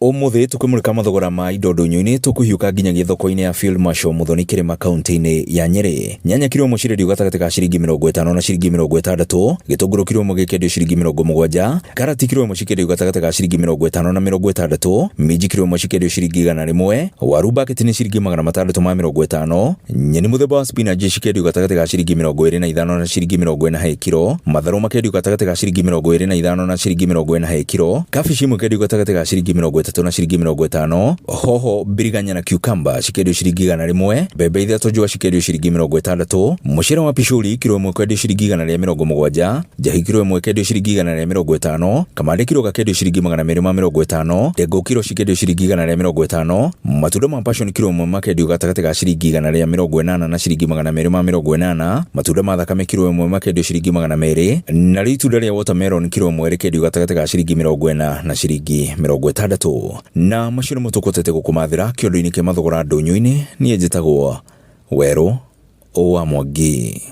Umuthi tukwimurika mathogora ma indo ndunyu-ini tukuhiuka nginyagia thoko-ini ya Field Marshal Muthoni Kirima kaunti-ini ya Nyeri. Nyanya kiro imwe cirendio gatagati ka ciringi 50 na ciringi 60, gitunguru kiro imwe gikendio ciringi 70, karati kiro imwe cikendio gatagati ka ciringi 50 na 60, minji kiro imwe cikendio ciringi 100, waru bucket ni ciringi 650, nyeni muthemba wa spinach cikendio gatagati ka ciringi 25 na ciringi 40 kiro, matharu makendio gatagati ka ciringi 25 na ciringi 40 kiro, kabici imwe kendio gatagati ka ciringi 30 na ciringi 50, hoho, biriganya na cucumber cikendio ciringi 100, mbembe ithatu njũa cikendio ciringi 60, mucere wa picuri kiro imwe kendio ciringi 170, njahi kiro imwe kendio ciringi 150, kamande kiro gakendio ciringi 250, ndengũ kiro cikendio ciringi 150, matunda ma passion kiro imwe makendio gatagati ka ciringi 180 na ciringi 280, matunda ma thakame kiro imwe makendio ciringi 200, na itunda rĩa watermelon kiro imwe rikendio gatagati ka ciringi 40 na ciringi 60. Na macio nĩmo tũkũtete gũkũmathĩra kĩondo-inĩ kĩa mathogora ndũnyũ-inĩ. Niĩ njĩtagwo Werũ wa Mwangi.